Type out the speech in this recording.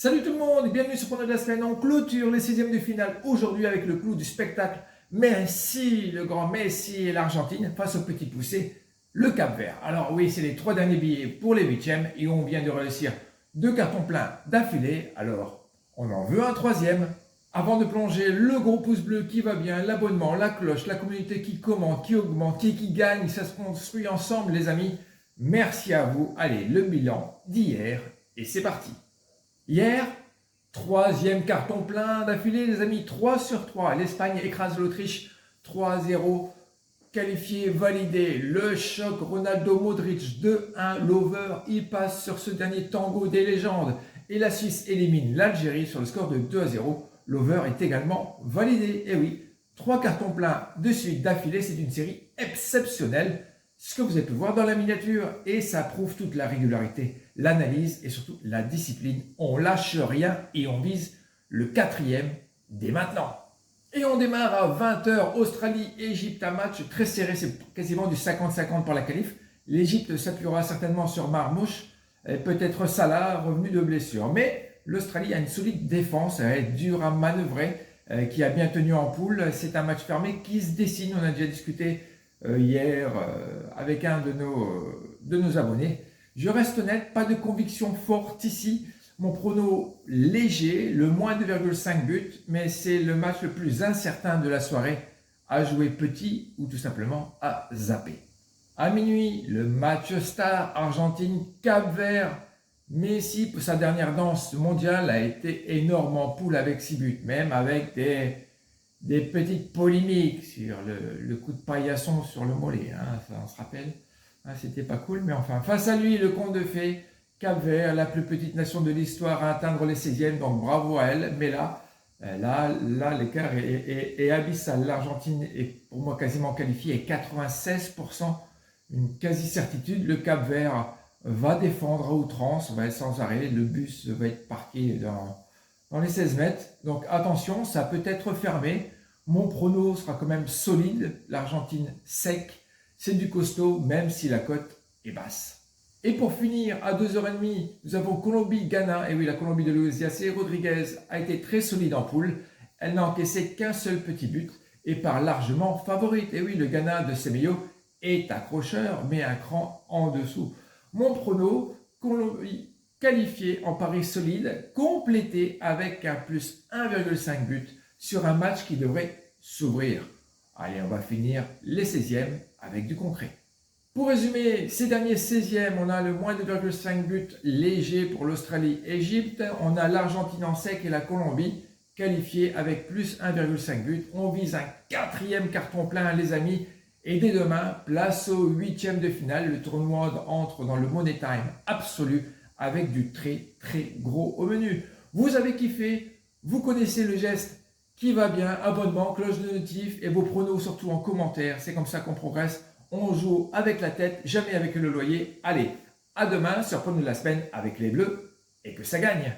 Salut tout le monde et bienvenue sur Prono de la semaine. On clôture les 16e de finale aujourd'hui avec le clou du spectacle. Messi, le grand Messi et l'Argentine face au petit poussé, le Cap-Vert. Alors oui, c'est les 3 derniers billets pour les 8e et on vient de réussir 2 cartons pleins d'affilée. Alors, on en veut un 3e. Avant de plonger, le gros pouce bleu qui va bien, l'abonnement, la cloche, la communauté qui commente, qui augmente, qui gagne. Ça se construit ensemble les amis. Merci à vous. Allez, le bilan d'hier et c'est parti. Hier, 3e carton plein d'affilée, les amis, 3 sur 3. L'Espagne écrase l'Autriche 3-0. Qualifié, validé. Le choc Ronaldo Modric 2-1. L'over, il passe sur ce dernier tango des légendes. Et la Suisse élimine l'Algérie sur le score de 2-0. L'over est également validé. Et oui, 3 cartons pleins de suite d'affilée, c'est une série exceptionnelle. Ce que vous avez pu voir dans la miniature, et ça prouve toute la régularité, l'analyse et surtout la discipline. On lâche rien et on vise le 4e dès maintenant. Et on démarre à 20 h, Australie-Égypte, un match très serré, c'est quasiment du 50-50 pour la qualif. L'Égypte s'appuiera certainement sur Marmouche, peut-être Salah, revenu de blessure. Mais l'Australie a une solide défense, elle est dure à manœuvrer, qui a bien tenu en poule. C'est un match fermé qui se dessine, on a déjà discuté hier avec un de nos abonnés. Je reste honnête, pas de conviction forte ici. Mon prono léger, le moins 2,5 buts, mais c'est le match le plus incertain de la soirée, à jouer petit ou tout simplement à zapper. À minuit, le match star Argentine-Cap-Vert. Messi, pour sa dernière danse mondiale, a été énorme en poule avec 6 buts, même avec des petites polémiques sur le coup de paillasson sur le mollet, hein, ça on se rappelle, hein, c'était pas cool, mais enfin, face à lui, le conte de fées, Cap-Vert, la plus petite nation de l'histoire à atteindre les 16e, donc bravo à elle, mais là l'écart est abyssal. L'Argentine est pour moi quasiment qualifiée, et 96%, une quasi-certitude, le Cap-Vert va défendre à outrance, va être sans arrêt, le bus va être parqué dans les 16 mètres. Donc attention, ça peut être fermé. Mon prono sera quand même solide. L'Argentine sec, c'est du costaud, même si la cote est basse. Et pour finir, à 2h30, nous avons Colombie-Ghana. Et oui, la Colombie de Luis Diaz Rodriguez a été très solide en poule. Elle n'a encaissé qu'un seul petit but et part largement favorite. Et oui, le Ghana de Semedo est accrocheur, mais un cran en dessous. Mon prono, Colombie qualifié en pari solide, complété avec un plus 1,5 but sur un match qui devrait s'ouvrir. Allez, on va finir les 16e avec du concret. Pour résumer, ces derniers 16e, on a le moins 2,5 buts léger pour l'Australie-Égypte. On a l'Argentine en sec et la Colombie qualifiée avec plus 1,5 but. On vise un 4e carton plein, les amis. Et dès demain, place au 8e de finale. Le tournoi entre dans le Money Time absolu avec du très gros au menu. Vous avez kiffé, vous connaissez le geste qui va bien, abonnement, cloche de notif et vos pronos surtout en commentaire. C'est comme ça qu'on progresse. On joue avec la tête, jamais avec le loyer. Allez, à demain sur Prono de la semaine avec les Bleus et que ça gagne.